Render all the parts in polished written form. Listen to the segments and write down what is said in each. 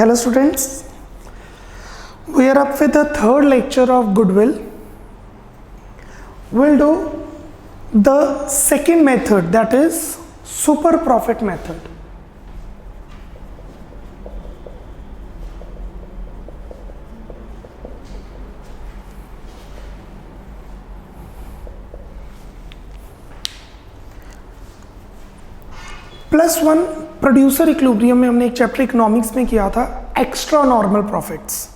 Hello students, we are up with the third lecture of goodwill. We'll do the second method, that is super profit method. +1 producer equilibrium में हमने एक chapter economics में किया था, extra normal profits,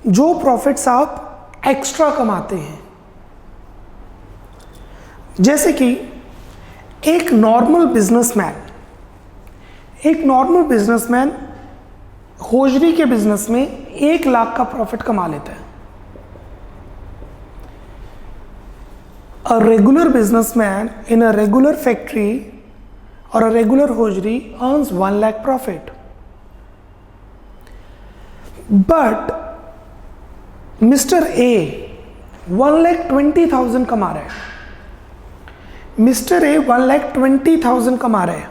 जो profits आप extra कमाते हैं। जैसे कि एक नॉर्मल बिजनेसमैन होजरी के बिजनेस में 1 लाख का प्रॉफिट कमा लेता है। A regular businessman in a regular factory or a regular hosiery earns 1 lakh profit, but Mr. A 1,20,000 कमा रहा है। Mr. A 1,20,000 कमा रहा है,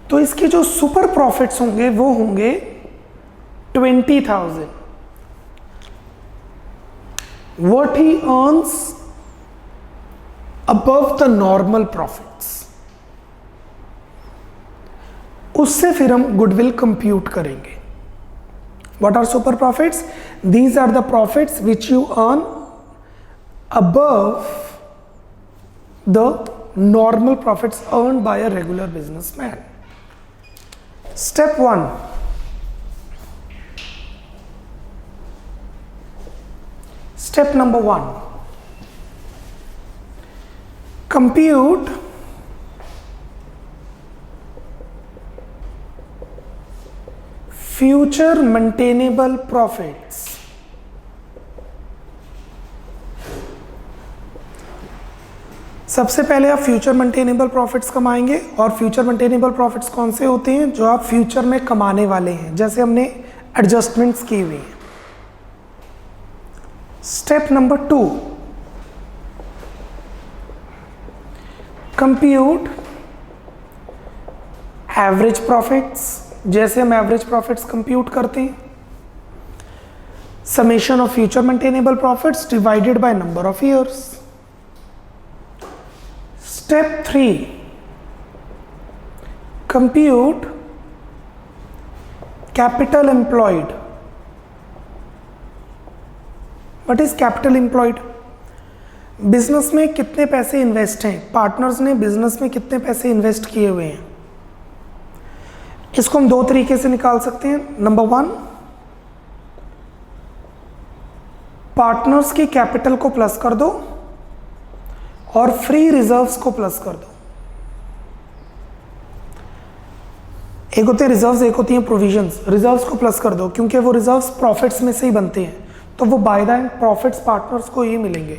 तो इसके जो सुपर प्रॉफिट्स होंगे वो होंगे 20,000। What he earns above the normal profits, उससे फिर हम गुडविल कंप्यूट करेंगे। What are super profits? These are the profits which you earn above the normal profits earned by a regular businessman. Step 1. Step number 1. Compute future maintainable profits. सबसे पहले आप future maintainable profits कमाएंगे, और future maintainable profits कौन से होते हैं? जो आप फ्यूचर में कमाने वाले हैं, जैसे हमने एडजस्टमेंट्स की हुई हैं। Step number 2, compute average profits. जैसे हम एवरेज प्रॉफिट्स कंप्यूट करते हैं, summation of future maintainable profits divided by number of years. Step 3, compute capital employed. What is capital employed? Business में कितने पैसे इन्वेस्ट हैं, पार्टनर्स ने बिजनेस में कितने पैसे इन्वेस्ट किए हुए हैं। इसको हम 2 तरीके से निकाल सकते हैं। नंबर 1, पार्टनर्स की कैपिटल को प्लस कर दो और फ्री रिजर्व्स को प्लस कर दो। एक होते हैं रिजर्व्स, एक होती हैं प्रोविजंस। रिजर्व्स को प्लस कर दो क्योंकि वो रिजर्व्स प्रॉफिट्स में से ही बनते हैं, तो वो by the end profits partners को ही मिलेंगे।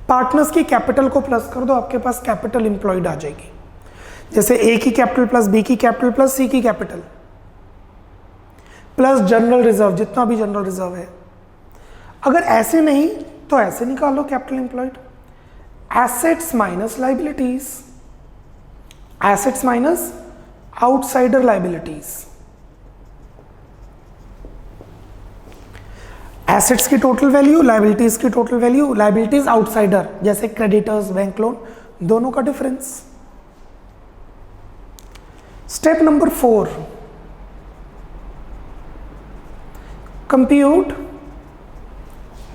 पार्टनर्स की कैपिटल को प्लस कर दो, आपके पास कैपिटल एम्प्लॉयड आ जाएगी। जैसे ए की कैपिटल प्लस बी की कैपिटल प्लस सी की कैपिटल प्लस जनरल रिजर्व, जितना भी जनरल रिजर्व है। अगर ऐसे नहीं तो ऐसे निकाल लो capital employed, assets minus liabilities, assets minus outsider liabilities. Assets की टोटल वैल्यू, लाइबिलिटीज की टोटल वैल्यू, लाइबिलिटीज आउटसाइडर जैसे क्रेडिटर्स, बैंक लोन, दोनों का difference. Step number 4, compute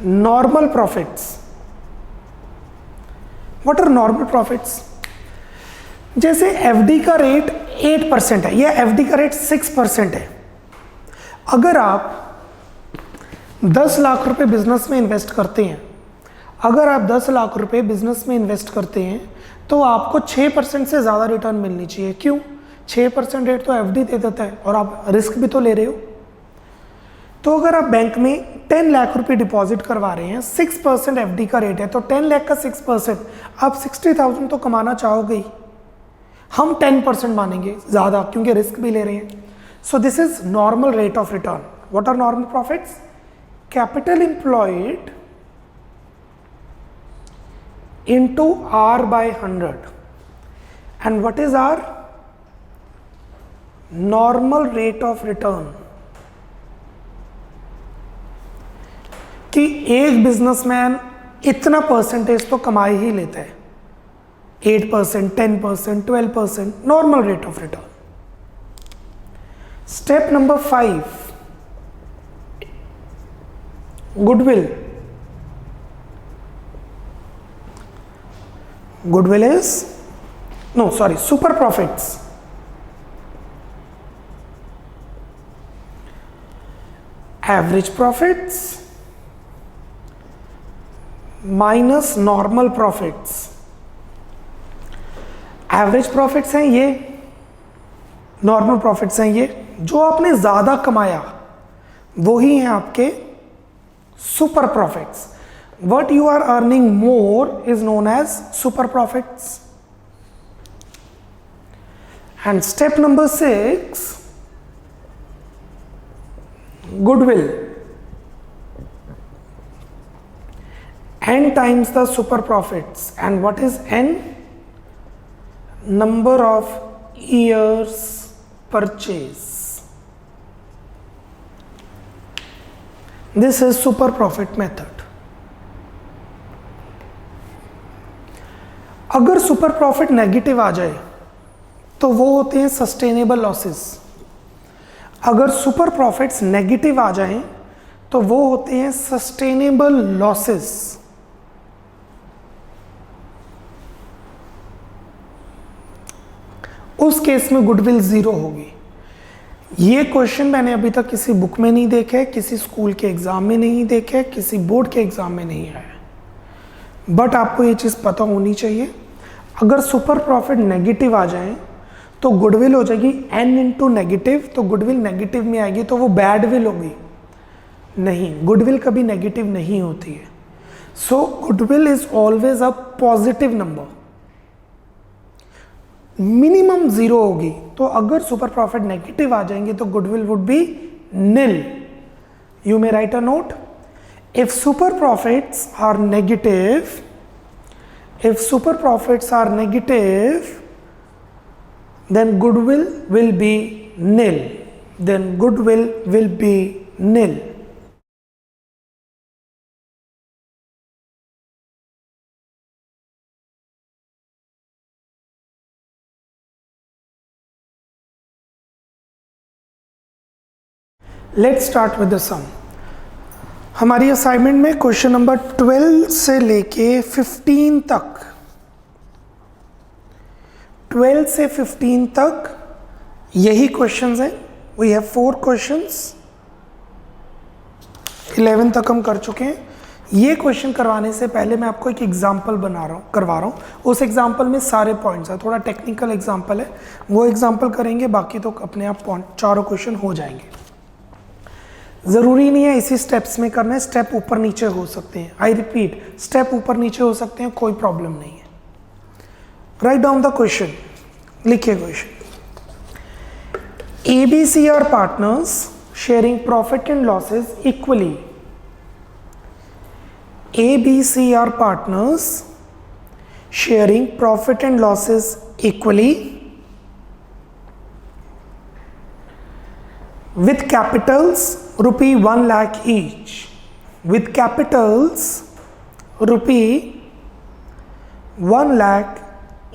normal profits. What are normal profits? जैसे एफडी का rate 8% है या FD का रेट 6% है। अगर आप 10 लाख रुपए बिजनेस में इन्वेस्ट करते हैं, तो आपको 6% से ज़्यादा रिटर्न मिलनी चाहिए। क्यों? 6% रेट तो एफडी दे देता है और आप रिस्क भी तो ले रहे हो। तो अगर आप बैंक में 10 लाख रुपए डिपॉजिट करवा रहे हैं, 6% एफडी का रेट है, तो 10 लाख का 6%, आप 60,000 तो कमाना चाहोगे ही। हम 10% मानेंगे ज़्यादा क्योंकि रिस्क भी ले रहे हैं। So this is normal rate of return. What are normal profits? Capital employed into R by 100. And what is R? Normal rate of return कि एक बिजनेसमैन इतना परसेंटेज तो कमा ही लेता है, 8%, 10%, 12%, normal rate of return. Step number 5, goodwill. Goodwill is super profits. Average profits minus normal profits. Average profits हैं ये, normal profits हैं ये। जो आपने ज्यादा कमाया वही हैं आपके super profits. What you are earning more is known as super profits. And step number 6, goodwill. N times the super profits. And what is N? Number of years purchase. This is super profit method. अगर super profit negative आ जाए तो वो होते हैं sustainable losses. अगर super profits negative आ जाएं तो वो होते हैं सस्टेनेबल लॉसेस। उस केस में गुडविल 0 होगी। ये क्वेश्चन मैंने अभी तक किसी बुक में नहीं देखा है, किसी स्कूल के एग्जाम में नहीं देखा है, किसी बोर्ड के एग्जाम में नहीं आया, बट आपको ये चीज पता होनी चाहिए। अगर सुपर प्रॉफिट नेगेटिव आ जाए तो गुडविल हो जाएगी n इंटू नेगेटिव, तो गुडविल नेगेटिव में आएगी तो वो बैड विल होगी। नहीं, गुडविल कभी नेगेटिव नहीं होती है। So goodwill is always a positive number, minimum 0 होगी। तो अगर सुपर प्रॉफिट नेगेटिव आ जाएंगे तो goodwill would be nil। You may write a note, if super profits are negative, if super profits are negative, then goodwill will be nil. Then goodwill will be nil. Let's start with the sum. हमारी assignment में question number 12 से लेके 15 तक, 12 से 15 तक यही questions हैं। We have 4 questions, 11 तक हम कर चुके हैं। ये क्वेश्चन करवाने से पहले मैं आपको एक एग्जाम्पल करवा रहा हूँ। उस एग्जाम्पल में सारे पॉइंट्स हैं, थोड़ा टेक्निकल एग्जाम्पल है, वो एग्जाम्पल करेंगे, बाकी तो अपने आप चारों क्वेश्चन हो जाएंगे। ज़रूरी नहीं है इसी स्टेप्स में करना है, स्टेप ऊपर नीचे हो सकते हैं। आई रिपीट, स्टेप ऊपर नीचे हो सकते हैं, कोई प्रॉब्लम नहीं है। राइट डाउन द क्वेश्चन, लिखिए question. ABC are partners sharing profit and losses equally. ABC are partners sharing profit and losses equally with capitals rupee 1 lakh each. With capitals rupee 1 lakh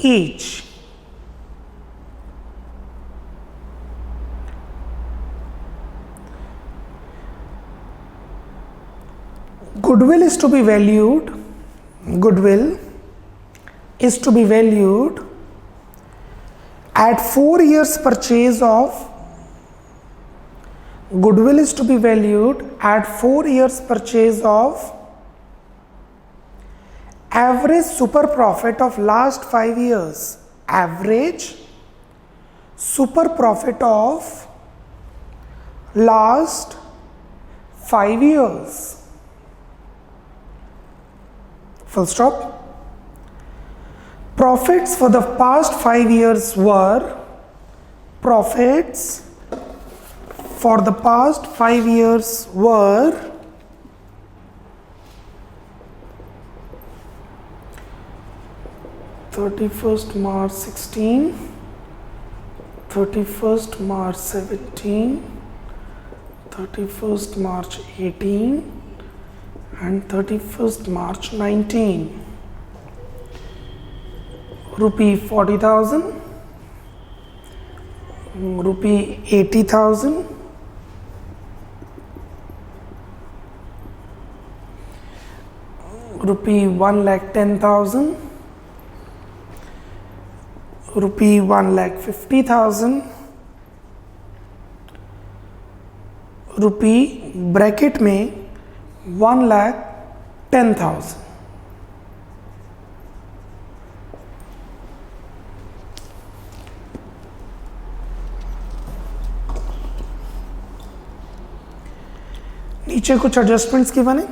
each. Goodwill is to be valued. Goodwill is to be valued at 4 years purchase of. Goodwill is to be valued at 4 years purchase of average super profit of last 5 years. Average super profit of last 5 years. Full stop. Profits for the past 5 years were, profits for the past 5 years were 31st March 16, 31st March 17, 31st March 18 and 31st March 19. Rupee 40,000, rupee 80,000, rupee 1,10,000, rupee 1,50,000, rupee bracket में 1,10,000. नीचे कुछ adjustments की बने.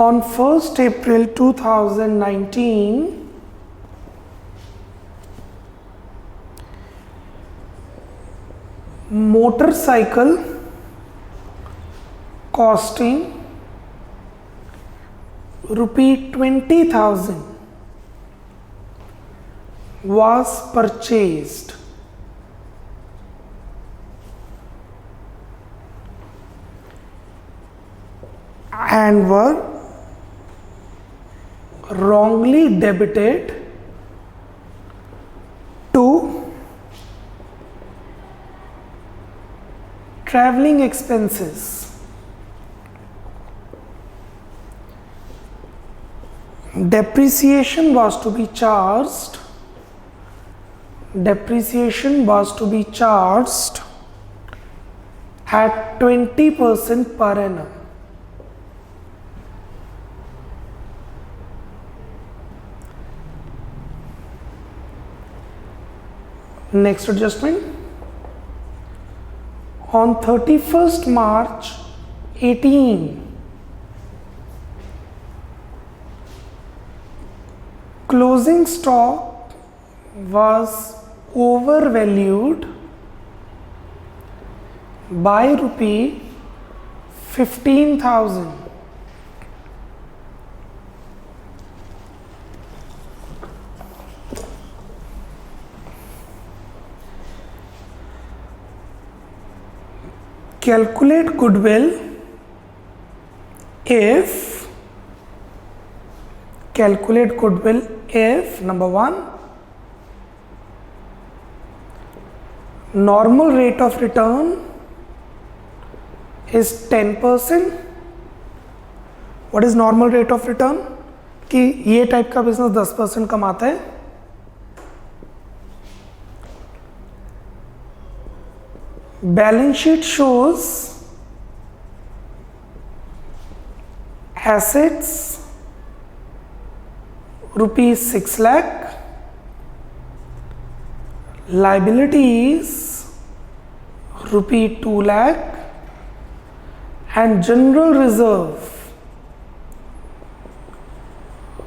On 1st April 2019, motorcycle costing rupee 20,000 was purchased. And were wrongly debited to traveling expenses. Depreciation was to be charged. Depreciation was to be charged at 20% per annum. Next adjustment. On 31st March 18, closing stock was overvalued by rupee 15,000. Calculate goodwill if number 1, normal rate of return is 10%. What is normal rate of return? कि ये type का business 10% कमाता है. Balance sheet shows assets rupees 6 lakh, liabilities rupee 2 lakh, and general reserve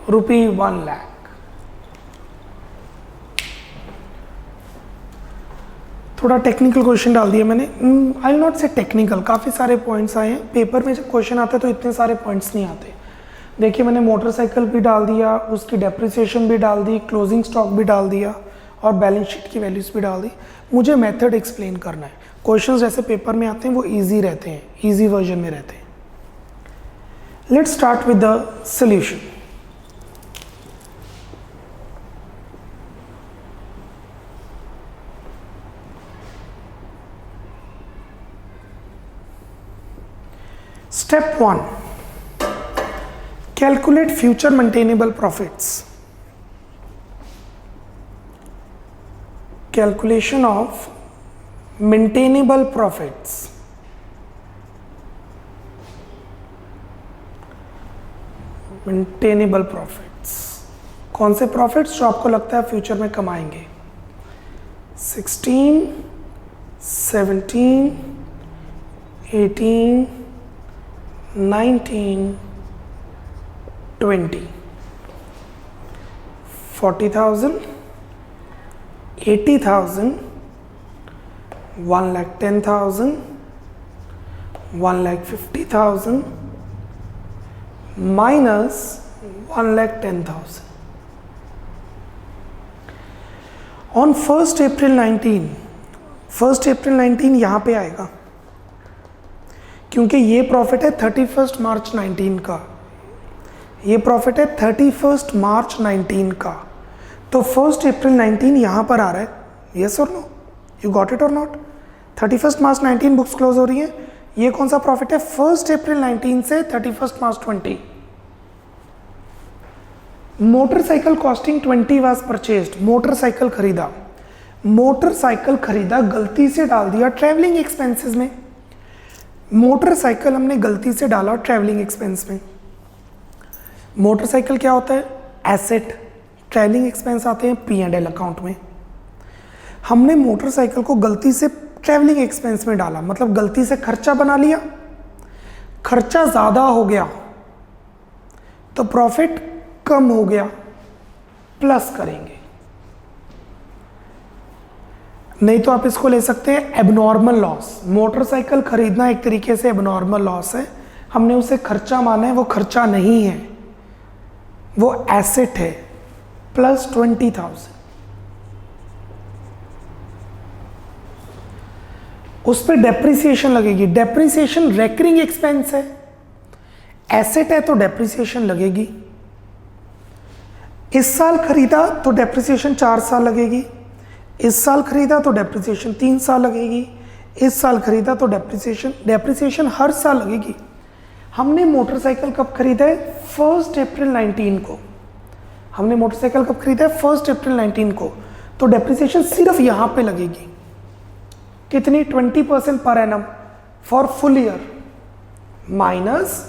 rupee 1 lakh. थोड़ा technical question डाल दिया मैंने. I will not से टेक्निकल, काफ़ी सारे पॉइंट्स आए हैं. पेपर में जब क्वेश्चन आते हैं तो इतने सारे पॉइंट्स नहीं आते. देखिए मैंने मोटरसाइकिल भी डाल दिया, उसकी डेप्रिसिएशन भी डाल दी, क्लोजिंग स्टॉक भी डाल दिया और बैलेंस शीट की वैल्यूज़ भी डाल दी. मुझे मेथड एक्सप्लेन करना है. क्वेश्चंस जैसे पेपर में आते हैं वो ईजी रहते हैं, ईजी वर्जन में रहते हैं. Let's start with the solution. Step 1. Calculate future maintainable profits. Calculation of maintainable profits. Maintainable profits. कौन से प्रॉफिट्स जो आपको लगता है फ्यूचर में कमाएंगे? 16, 17, 18, 19, 20. 40,000, 80,000, 1,10,000, 1,50,000 minus 1,10,000. ऑन 1 अप्रैल 19 यहाँ पे आएगा, क्योंकि ये प्रॉफिट है 31 मार्च 19 का, ये प्रॉफिट है 31 मार्च 19 का, तो 1 अप्रैल 19 यहाँ पर आ रहा है। यस और नो, यू गॉट इट और नॉट? 31 मार्च 19 बुक्स क्लोज हो रही है। ये कौन सा प्रॉफिट है? 1 अप्रैल 19 से 31 मार्च 20। Motorcycle costing 20 was purchased, motorcycle खरीदा, गलती से डाल दिया ट्रैवलिंग एक्सपेंसेस में। मोटरसाइकिल हमने गलती से डाला ट्रैवलिंग एक्सपेंस में। मोटरसाइकिल क्या होता है? एसेट। ट्रैवलिंग एक्सपेंस आते हैं P&L अकाउंट में। हमने मोटरसाइकिल को गलती से ट्रैवलिंग एक्सपेंस में डाला, मतलब गलती से खर्चा बना लिया, खर्चा ज़्यादा हो गया तो प्रॉफिट कम हो गया, प्लस करेंगे। नहीं तो आप इसको ले सकते हैं एबनॉर्मल लॉस। मोटरसाइकिल खरीदना एक तरीके से एबनॉर्मल लॉस है, हमने उसे खर्चा माना है, वो खर्चा नहीं है, वो एसेट है, प्लस 20,000। उस पर डेप्रिसिएशन लगेगी। डेप्रिसिएशन रेकरिंग एक्सपेंस है, एसेट है तो डेप्रिसिएशन लगेगी। इस साल खरीदा तो डेप्रिसिएशन 4 साल लगेगी, इस साल खरीदा तो डेप्रिसिएशन 3 साल लगेगी, इस साल खरीदा तो डेप्रिसिएशन हर साल लगेगी। हमने मोटरसाइकिल कब खरीदा है? 1 अप्रैल 19 को। हमने मोटरसाइकिल कब खरीदा है? 1 अप्रैल 19 को। तो डेप्रिसिएशन सिर्फ यहां पे लगेगी। कितनी? 20% per annum for full year, minus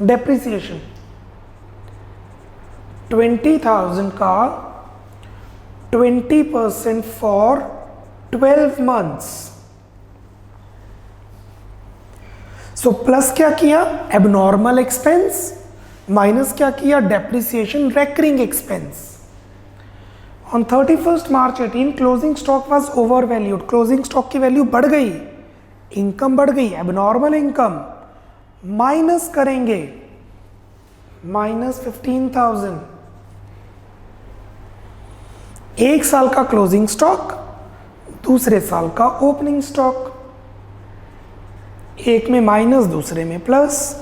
depreciation 20,000 का 20% फॉर 12 मंथ्स। सो प्लस क्या किया? एबनॉर्मल एक्सपेंस, माइनस क्या किया? Depreciation recurring expense. On 31 March 18 closing stock was over valued. Closing stock की वैल्यू बढ़ गई, इनकम बढ़ गई, एबनॉर्मल इनकम, माइनस करेंगे, माइनस 15,000। एक साल का क्लोजिंग स्टॉक, दूसरे साल का ओपनिंग स्टॉक, एक में माइनस दूसरे में प्लस।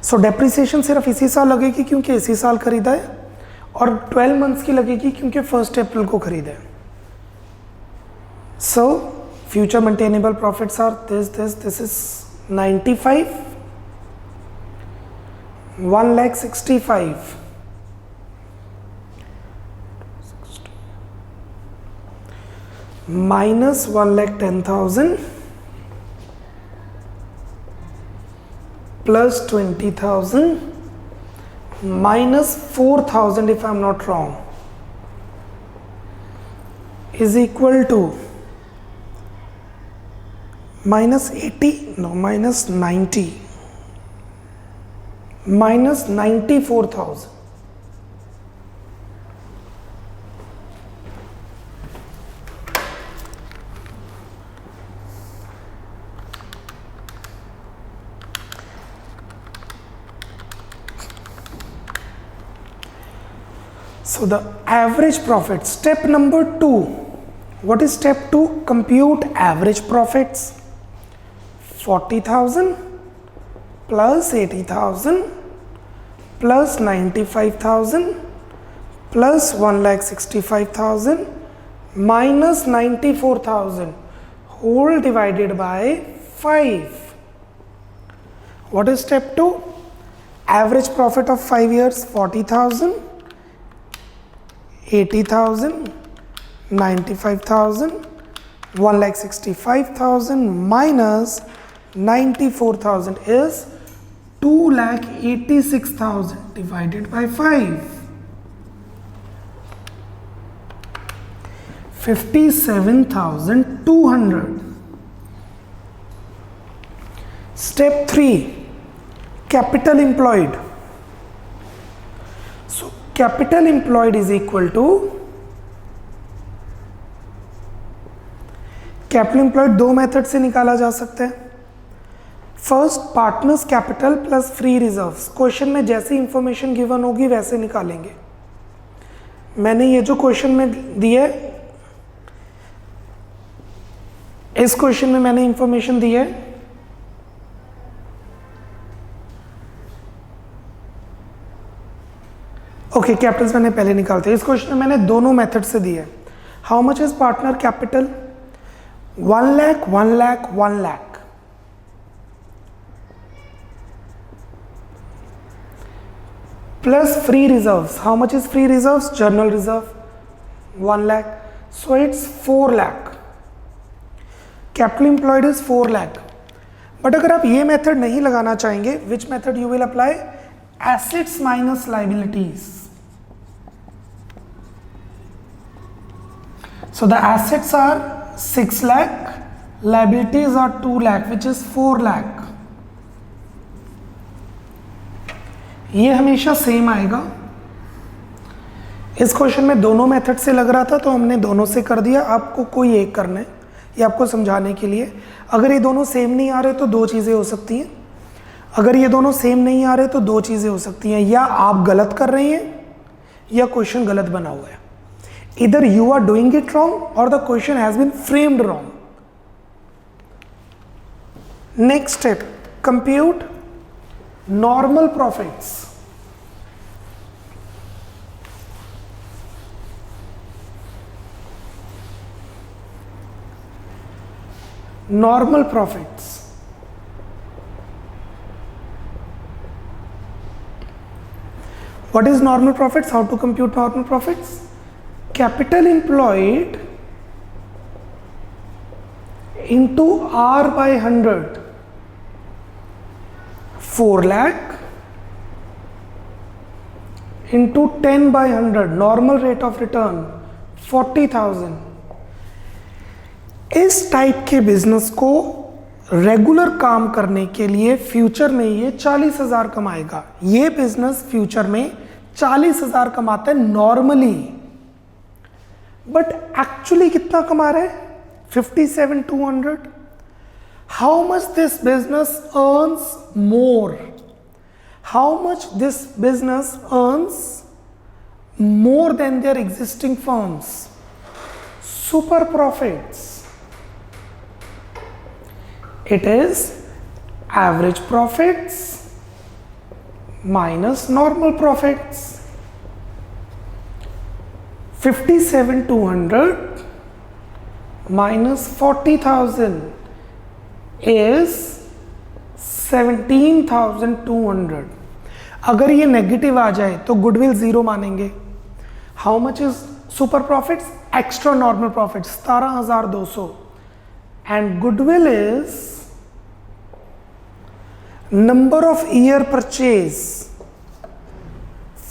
सो डेप्रिसिएशन सिर्फ इसी साल लगेगी क्योंकि इसी साल खरीदा है, और 12 मंथ्स की लगेगी क्योंकि 1 अप्रैल को खरीदा है। So future maintainable profits are this is 95, 1,65,000 minus 1,10,000 plus 20,000 minus 4,000 if I'm not wrong is equal to minus 80, no, minus 90, minus 94,000. So the average profit, step number 2. What is step 2? Compute average profits. 40,000 plus 80,000 plus 95,000 plus 1,65,000 minus 94,000 whole divided by 5. What is step 2? Average profit of 5 years 40,000, 80,000, 95,000, 1,65,000 minus 94,000 is 2,86,000 divided by 5. 57,200. Step 3, capital employed. So capital employed is equal to, capital employed दो method से निकाला जा सकता है। First, partners capital plus free reserves. Question में जैसी information given होगी वैसे निकालेंगे। मैंने ये जो क्वेश्चन में दिया है, इस क्वेश्चन में मैंने इंफॉर्मेशन दी है। ओके, कैपिटल्स मैंने पहले निकालते हैं। इस क्वेश्चन में मैंने दोनों मेथड से दिए। How much is partner capital? 1 lakh, 1 lakh, 1 lakh. Plus free reserves. How much is free reserves? Journal reserve 1 lakh. So it's 4 lakh. Capital employed is 4 lakh. But अगर आप ये मेथड नहीं लगाना चाहेंगे, which method you will apply? Assets minus liabilities. So the assets are 6 lakh, liabilities are 2 lakh, which is 4 lakh. ये हमेशा same आएगा। इस क्वेश्चन में दोनों मेथड से लग रहा था तो हमने दोनों से कर दिया। आपको कोई एक करना है, ये आपको समझाने के लिए। अगर ये दोनों सेम नहीं आ रहे तो दो चीज़ें हो सकती हैं। अगर ये दोनों सेम नहीं आ रहे तो दो चीज़ें हो सकती हैं, या आप गलत कर रहे हैं या क्वेश्चन गलत बना हुआ है। इधर you are doing it wrong और the question has been framed wrong. Next step, compute normal profits. Normal profits. What is normal profits? How to compute normal profits? Capital employed into R by 100. 4 lakh into 10 by 100, normal rate of return 40,000। इस type के business को regular काम करने के लिए future में ये 40,000 कमाएगा। ये बिजनेस फ्यूचर में 40,000 कमाता है नॉर्मली, बट एक्चुअली कितना कमा रहा है? 57,200। How much this business earns more? How much this business earns more than their existing firms? Super profits. It is average profits minus normal profits. 57,200 minus 40,000 is 17,200। अगर ये negative आ जाए तो goodwill zero मानेंगे। How much is super profits? Extra normal profit 17,200 and goodwill is number of year purchase,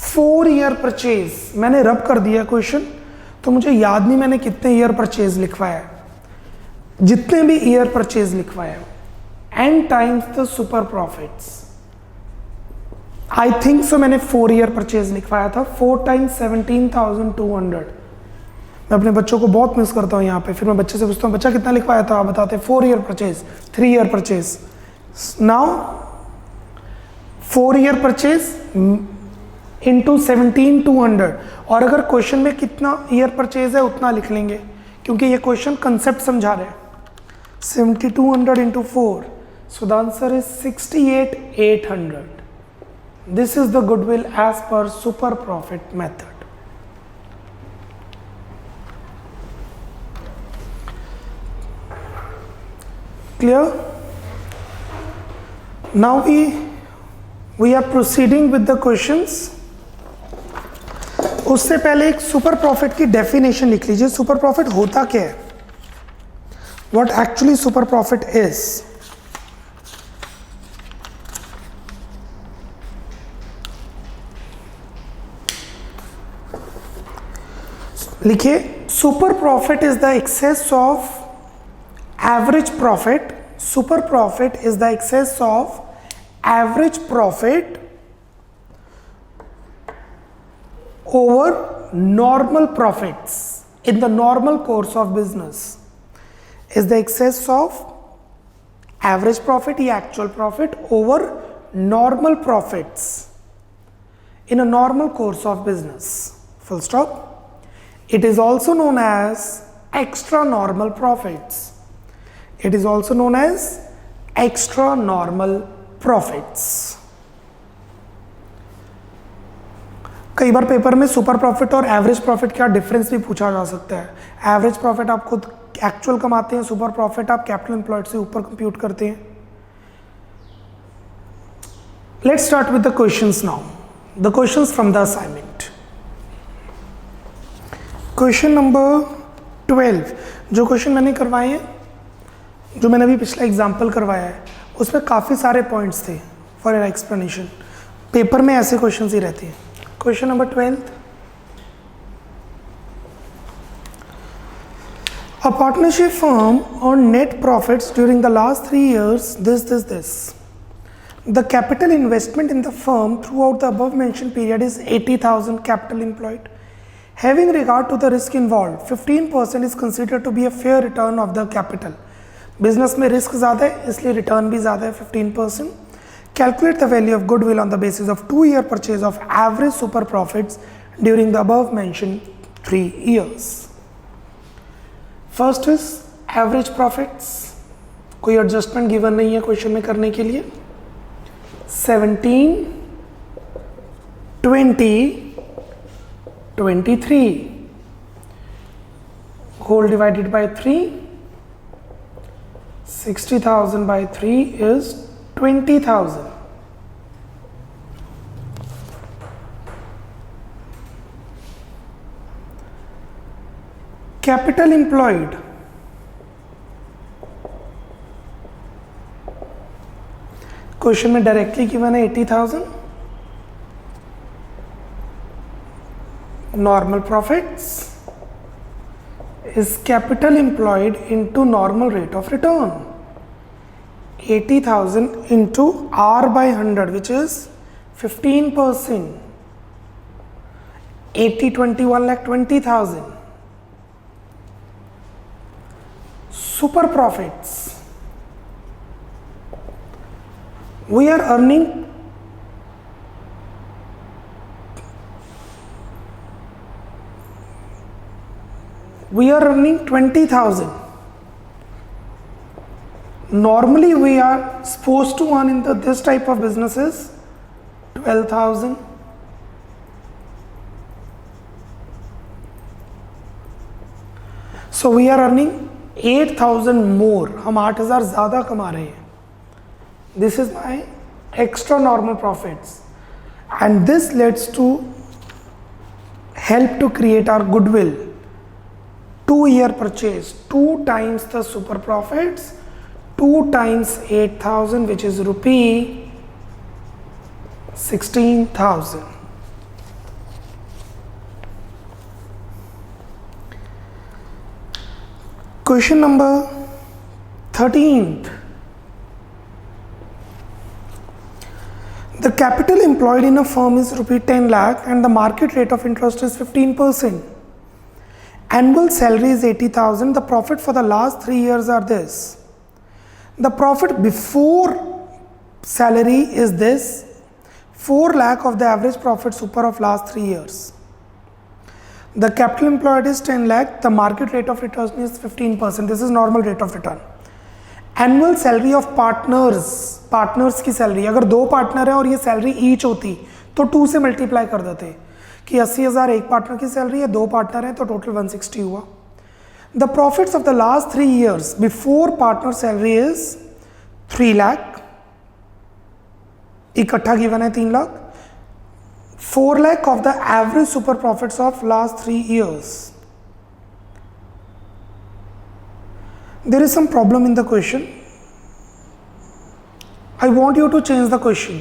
4 year purchase. मैंने रब कर दिया question तो मुझे याद नहीं मैंने कितने ईयर परचेज लिखवाया है। जितने भी ईयर परचेज लिखवाया n times the super profits. I think so मैंने 4 ईयर परचेज लिखवाया था। 4 टाइम्स 17,200। मैं अपने बच्चों को बहुत मिस करता हूँ यहाँ पे। फिर मैं बच्चे से पूछता हूँ बच्चा कितना लिखवाया था, आप बताते 4 year purchase, 3 year purchase. Now 4 year purchase into 17,200। और अगर क्वेश्चन में कितना ईयर परचेज है उतना लिख लेंगे, क्योंकि ये क्वेश्चन कंसेप्ट समझा रहे हैं। 7,200 into 4, so the answer is 68,800. This is the goodwill as per super profit method. Clear? Now we are proceeding with the questions. उससे पहले एक सुपर प्रॉफिट की डेफिनेशन लिख लीजिए। सुपर प्रॉफिट होता क्या है? What actually super profit is? लिखिए, super profit is the excess of average profit. Super profit is the excess of average profit over normal profits in the normal course of business. is the excess of average profit या actual profit over normal profits in a normal course of business. Full stop. It is also known as extra normal profits. It is also known as extra normal profits. कई बार paper में super profit और average profit का difference भी पूछा जा सकता है। Average profit आप खुद एक्चुअल कमाते हैं, सुपर प्रॉफिट आप कैपिटल एम्प्लॉयड से ऊपर कंप्यूट करते हैं। Let's start with the questions now. The questions from the assignment. Question number 12, जो क्वेश्चन मैंने करवाए हैं, जो मैंने अभी पिछला एग्जाम्पल करवाया है, उसमें काफ़ी सारे पॉइंट्स थे फॉर योर एक्सप्लेनेशन। पेपर में ऐसे क्वेश्चन ही रहते हैं। Question number 12, a partnership firm earned net profits during the last 3 years this. The capital investment in the firm throughout the above mentioned period is 80,000 capital employed. Having regard to the risk involved, 15% is considered to be a fair return of the capital. Business में risk ज़्यादा है इसलिए return भी ज़्यादा है 15%. Calculate the value of goodwill on the basis of 2-year purchase of average super profits during the above mentioned 3 years. First is average profits. कोई adjustment given नहीं है क्वेश्चन में करने के लिए। 17, 20, 23 whole divided by 3. 60,000 by 3 is 20,000. Capital employed. Question में directly given है 80,000. Normal profits is capital employed into normal rate of return. 80,000 into R by 100, which is 15%. 80, 20, 1,20,000. Super profits. We are earning we are earning 20,000. Normally we are supposed to earn in this type of businesses 12,000. So we are earning 8,000 more. हम 8,000 ज़्यादा कमा रहे हैं. This is my extra normal profits, and this leads to help to create our goodwill. 2-year purchase, 2 times the super profits, 2 times 8,000, which is rupee 16,000. Question number 13th. The capital employed in a firm is rupee 10 lakh and the market rate of interest is 15%. Annual salary is 80,000. The profit for the last 3 years are this. The profit before salary is this. 4 lakh of the average profit super of last 3 years. The capital employed is 10 lakh. The market rate of return is 15%. This is normal rate of return. Annual salary of partners की salary, अगर 2 partner है और ये salary each होती तो 2 से multiply कर देते कि 80,000 एक पार्टनर की सैलरी है, 2 पार्टनर है तो टोटल 160 हुआ. The profits of the last 3 years before partner salary is 3 lakh, इकट्ठा गिवन है 3 lakh. 4 lakh of the average super profits of last 3 years. There is some problem in the question. I want you to change the question.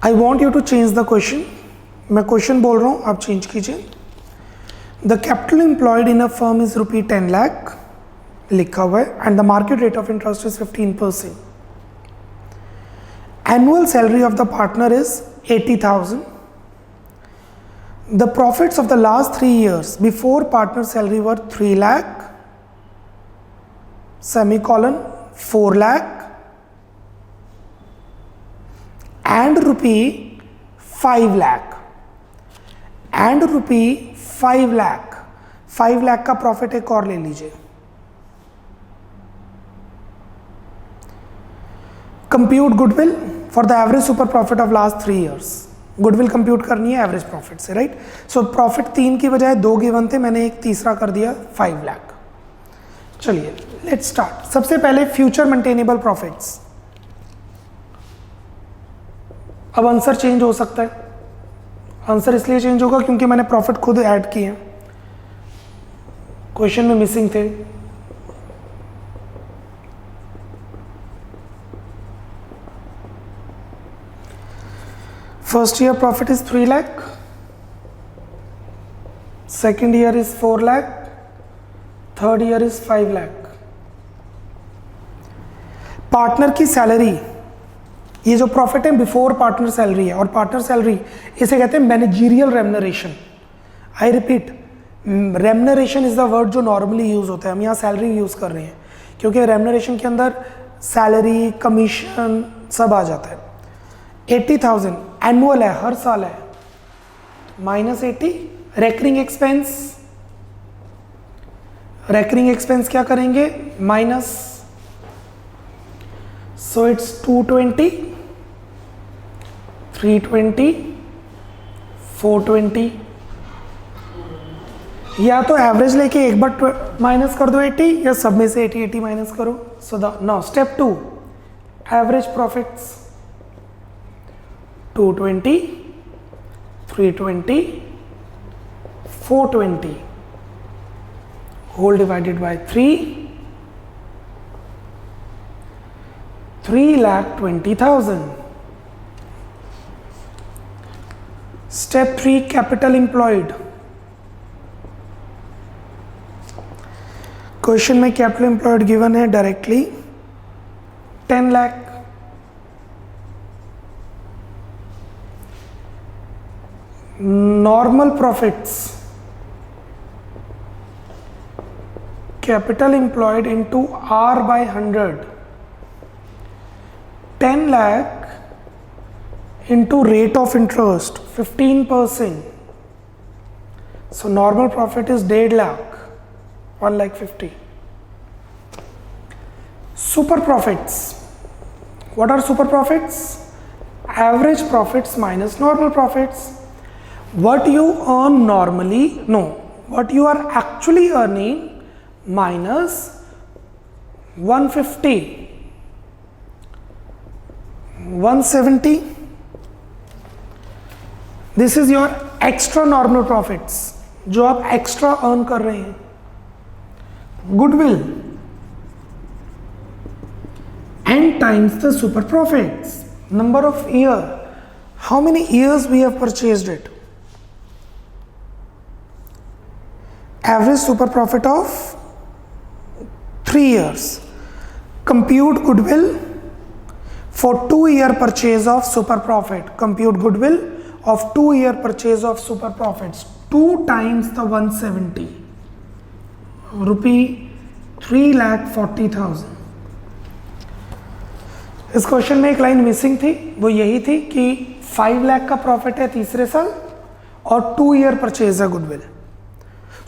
I want you to change the question. मैं question बोल रहा हूँ, आप change कीजिए. The capital employed in a firm is rupee 10 lakh लिखा हुआ है and the market rate of interest is 15%. Annual salary of the partner is 80,000. The profits of the last 3 years before partner salary were 3 lakh, semicolon 4 lakh and rupee 5 lakh and रुपी 5 लाख, 5 लाख का profit एक और ले लीजिए। Compute goodwill for the average super profit of last 3 years. Goodwill compute करनी है average profit से, right. So profit 3 की बजाय 2 गिवन थे, मैंने एक तीसरा कर दिया 5 लाख। चलिए लेट्स स्टार्ट। सबसे पहले फ्यूचर मेंटेनेबल प्रॉफिट्स। अब आंसर चेंज हो सकता है। आंसर इसलिए चेंज होगा क्योंकि मैंने प्रॉफिट खुद ऐड किए हैं, क्वेश्चन में मिसिंग थे। First year profit is 3 lakh, second year is 4 lakh, third year is 5 lakh. Partner की सैलरी, ये जो प्रॉफिट है बिफोर पार्टनर सैलरी है, और पार्टनर सैलरी इसे कहते हैं managerial remuneration. I repeat, remuneration is the word जो नॉर्मली यूज होता है, हम यहाँ सैलरी यूज कर रहे हैं क्योंकि रेम्युनरेशन के अंदर सैलरी, कमीशन सब आ जाता है। 80,000 एनुअल है, हर साल है, minus 80 recurring expense. Recurring expense क्या करेंगे, माइनस, सो इट्स 220, 320, 420। या तो एवरेज लेके एक बार माइनस कर दो 80, या सब में से 80 माइनस करो। So now step 2, average profits 220, 320, 420 whole divided by 3,20,000. Step 3, capital employed. Question में कैपिटल एम्प्लॉयड गिवन है directly 10 lakh. Normal profits, capital employed into R by 100, 10 lakh into rate of interest 15%, so normal profit is 1.5 lakh, 1,50,000. Super profits. What are super profits? Average profits minus normal profits. What you earn normally, no, what you are actually earning minus 150, 170. This is your extra normal profits, जो आप extra earn कर रहे हैं. Goodwill n times the super profits, number of year, how many years we have purchased it. Average super profit of 3 years. Compute goodwill for 2-year purchase of super profit. Compute goodwill of 2-year purchase of super profits. 2 times the 170, rupee 3,40,000. इस question में एक line missing थी, वो यही थी कि 5 लाख का profit है तीसरे साल और 2 ईयर परचेज है goodwill.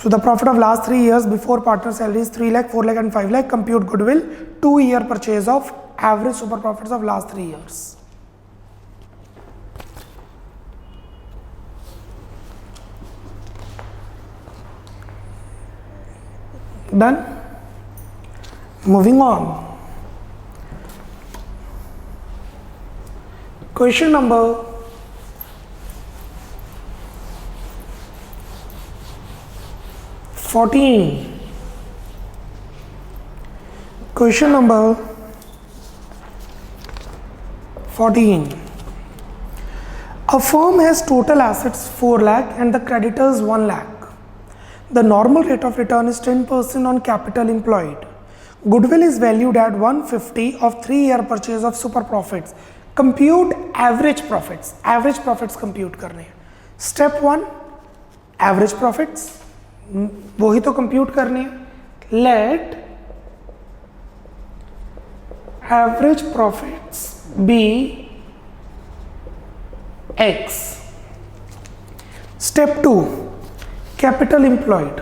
So the profit of last 3 years before partner salary is 3 lakh, 4 lakh and 5 lakh. Compute goodwill 2 year purchase of average super profits of last 3 years. Done. Moving on. Question number 14. Question number 14. A firm has total assets 4 lakh and the creditors 1 lakh. The normal rate of return is 10% on capital employed. Goodwill is valued at 150 of 3-year purchase of super profits. Compute average profits. Average profits compute करने हैं. Step 1, average profits. वही तो compute करने हैं. Let average profits be X. Step 2, capital employed.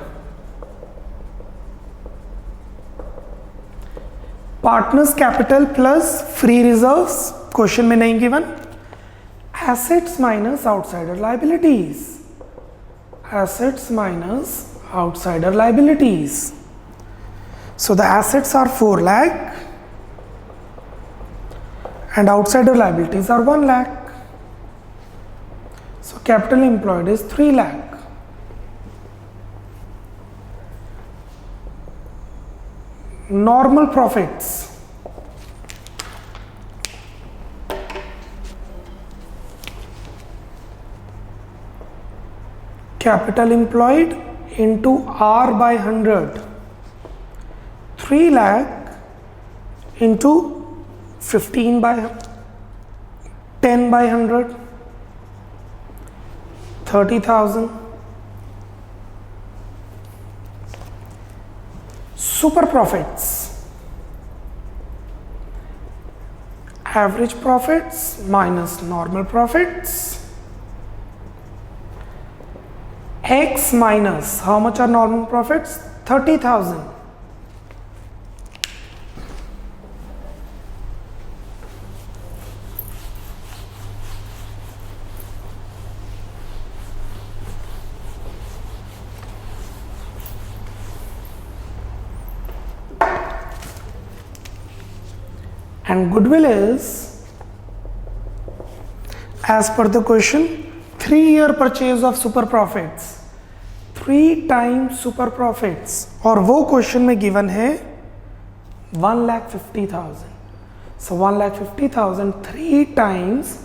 Partners capital plus free reserves, question में नहीं given. Assets minus outsider liabilities. Assets minus outsider liabilities. So the assets are 4 lakh and outsider liabilities are 1 lakh. So capital employed is 3 lakh. Normal profits. Capital employed into R by 100. 3 lakh into 15 by 10 by 100. 30,000. Super profits. Average profits minus normal profits. X minus, how much are normal profits? 30,000. And goodwill is, as per the question, 3-year purchase of super profits, 3 times super profits, और वो question में given है 1,50,000. So 1,50,000 3 times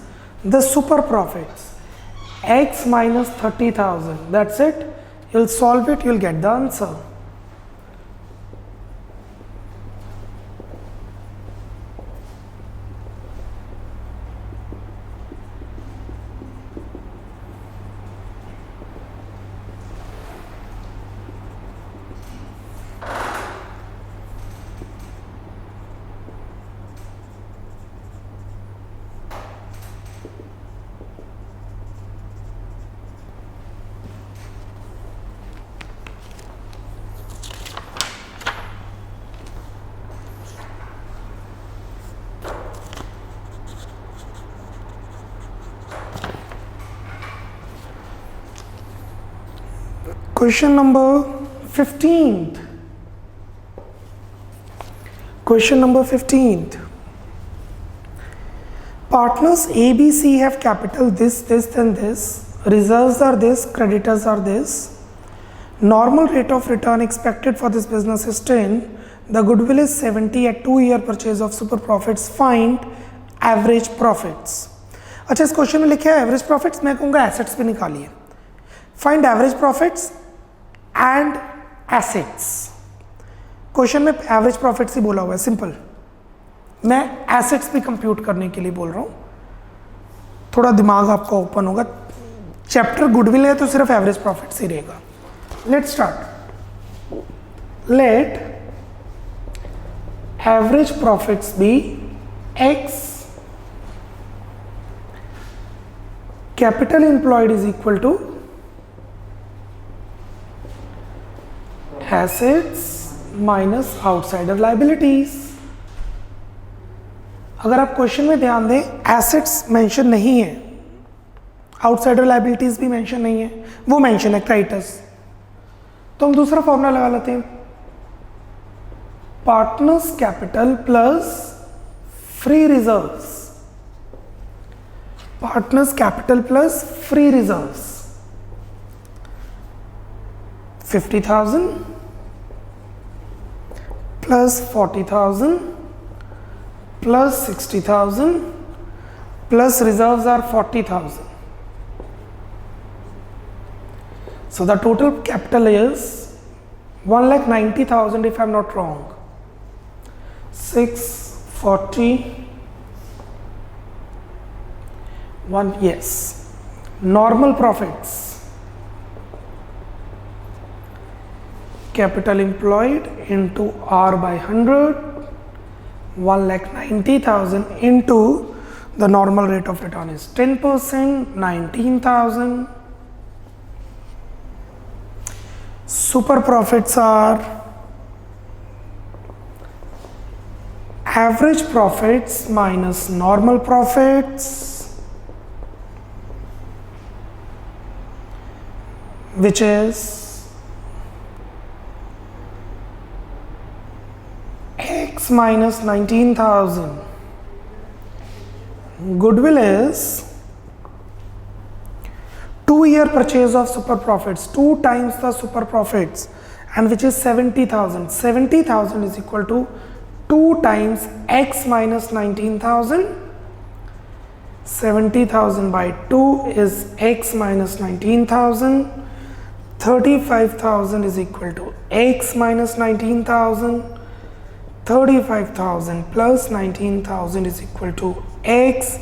the super profits, x minus 30,000. That's it. You'll solve it. You'll get the answer. Question number 15th. Question number 15th. Partners A, B, C have capital this, and this. Reserves are this, creditors are this. Normal rate of return expected for this business is 10. The goodwill is 70 at 2-year purchase of super profits. Find average profits. अच्छा, इस question में लिखा है average profits, मैं कहूँगा assets पे निकालिए. Find average profits and assets. Question में एवरेज प्रॉफिट्स ही बोला हुआ है, सिंपल. मैं एसेट्स भी कंप्यूट करने के लिए बोल रहा हूँ, थोड़ा दिमाग आपका ओपन होगा. चैप्टर गुडविल है तो सिर्फ एवरेज प्रॉफिट्स ही रहेगा. Let start. Let average profits be X, capital employed is equal to assets minus outsider liabilities. अगर आप क्वेश्चन में ध्यान दें, एसेट्स मेंशन नहीं है, आउटसाइडर लाइबिलिटीज भी मेंशन नहीं है, वो मेंशन है क्रेडिटर्स. तो हम दूसरा फॉर्मूला लगा लेते हैं. Partners capital plus free reserves. Partners capital plus free reserves 50,000 plus 40,000 plus 60,000 plus reserves are 40,000. So the total capital is 1,90,000 if I am not wrong. 640 1, yes. Normal profits. Capital employed into R by 100, 1,90,000 into the normal rate of return is 10%, 19,000. super profits are average profits minus normal profits, which is x minus 19,000. Goodwill is 2-year purchase of super profits, 2 times the super profits, and which is 70,000. 70,000 is equal to 2 times x minus 19,000. 70,000 by 2 is x minus 19,000. 35,000 is equal to x minus 19,000. 35,000 plus 19,000 is equal to x.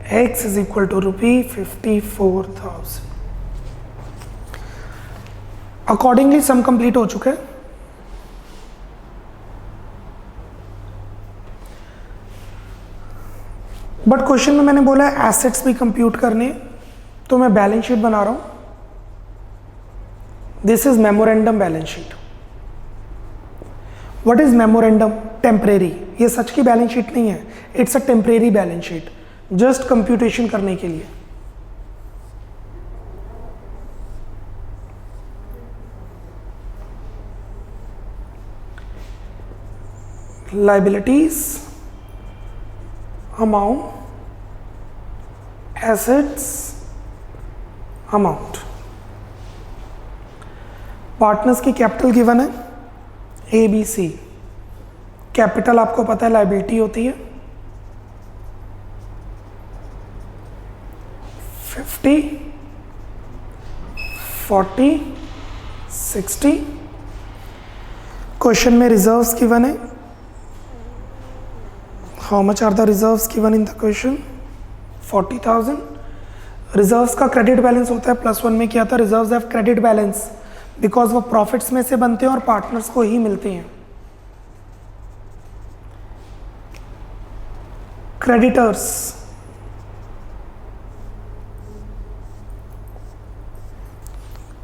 X is equal to rupee 54,000. Accordingly sum complete हो चुके हैं. But question में मैंने बोला है assets भी compute करने, तो मैं बैलेंस शीट बना रहा हूं. This is memorandum balance sheet. What is memorandum? Temporary. ये सच की बैलेंस शीट नहीं है, it's a temporary balance sheet, just computation करने के लिए. liabilities, amount, assets, amount. Partners की कैपिटल गिवन है ABC. कैपिटल आपको पता है लाइबिलिटी होती है 50, 40, 60. क्वेश्चन में रिजर्व्स गिवन है. How much are the reserves given in the question? 40,000. Reserves का क्रेडिट बैलेंस होता है +1 में क्या था? Reserves have credit balance because वो प्रॉफिट्स में से बनते हैं और पार्टनर्स को ही मिलते हैं. Creditors,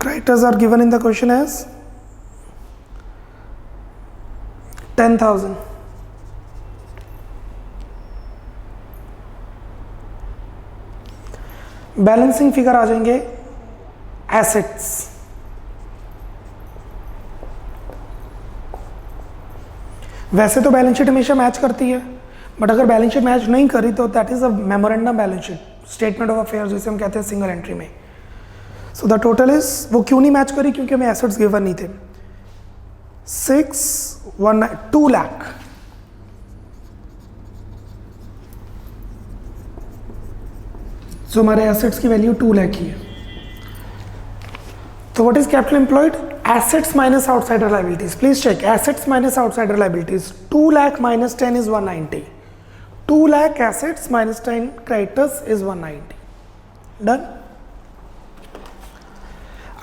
creditors are given in the question as 10,000. Balancing figure आ जाएंगे एसेट्स. वैसे तो बैलेंस शीट हमेशा मैच करती है, बट अगर बैलेंस शीट मैच नहीं करी तो that is a memorandum balance sheet, statement of affairs जिसे हम कहते हैं सिंगल एंट्री में. सो द टोटल इज, वो क्यों नहीं मैच करी? क्योंकि हमें एसेट्स गिवन नहीं थे. 2 लाख. सो हमारे एसेट्स की वैल्यू 2 लाख ही है. तो what is capital employed? Assets minus outsider liabilities. Please check. Assets minus outsider liabilities. 2 lakh minus 10 is 190. 2 lakh assets minus 10 creditors is 190. Done.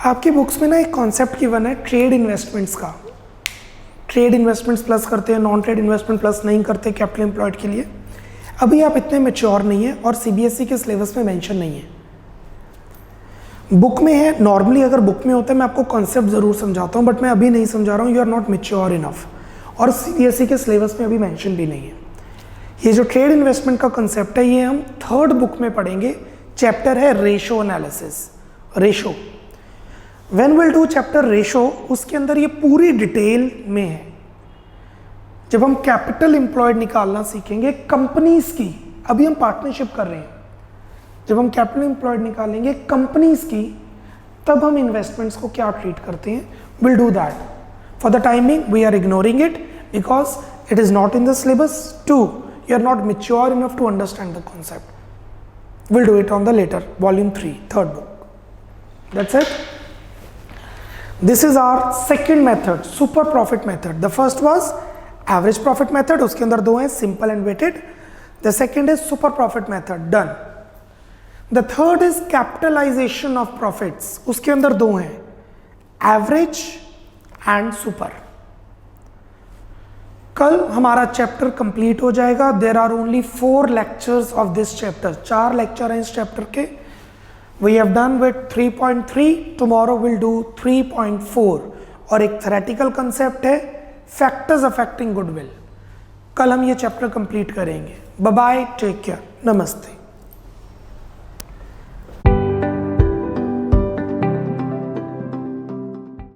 आपकी बुक्स में ना एक कॉन्सेप्ट गिवन है ट्रेड इन्वेस्टमेंट्स का. ट्रेड इन्वेस्टमेंट्स प्लस करते हैं, नॉन ट्रेड इन्वेस्टमेंट प्लस नहीं करते कैपिटल एम्प्लॉयड के लिए. अभी आप इतने मैच्योर नहीं है और सीबीएसई के सिलेबस में मेंशन नहीं है. बुक में है. नॉर्मली अगर बुक में होता है मैं आपको कॉन्सेप्ट जरूर समझाता हूँ, बट मैं अभी नहीं समझा रहा हूँ. You are not mature enough. और सीबीएसई के सिलेबस में अभी मेंशन भी नहीं है. ये जो ट्रेड इन्वेस्टमेंट का कॉन्सेप्ट है ये हम 3rd बुक में पढ़ेंगे. चैप्टर है ratio analysis. Ratio, when will do chapter ratio, उसके अंदर ये पूरी डिटेल में है. जब हम कैपिटल एम्प्लॉयड निकालना सीखेंगे कंपनीज की, अभी हम पार्टनरशिप कर रहे हैं, जब हम कैपिटल एम्प्लॉयड निकालेंगे कंपनीज की, तब हम इन्वेस्टमेंट्स को क्या ट्रीट करते हैं. Will do that. For the timing we are ignoring it because it is not in the syllabus. 2, you are not mature enough to understand the concept. Will do it on the later volume 3, 3rd book. That's it. This is our second method, super profit method. The first was average profit method, उसके अंदर 2 हैं, simple and weighted. The second is super profit method, done. The third is capitalization of profits, उसके अंदर 2 हैं, average and super. कल हमारा chapter complete हो जाएगा. There are only 4 lectures of this chapter. 4 lecture हैं इस चैप्टर के. We have done with 3.3. Tomorrow we'll do 3.4. और एक थ्योरेटिकल कंसेप्ट है फैक्टर्स अफेक्टिंग गुडविल। कल हम ये चैप्टर कंप्लीट करेंगे। बाय बाय, टेक केयर, नमस्ते।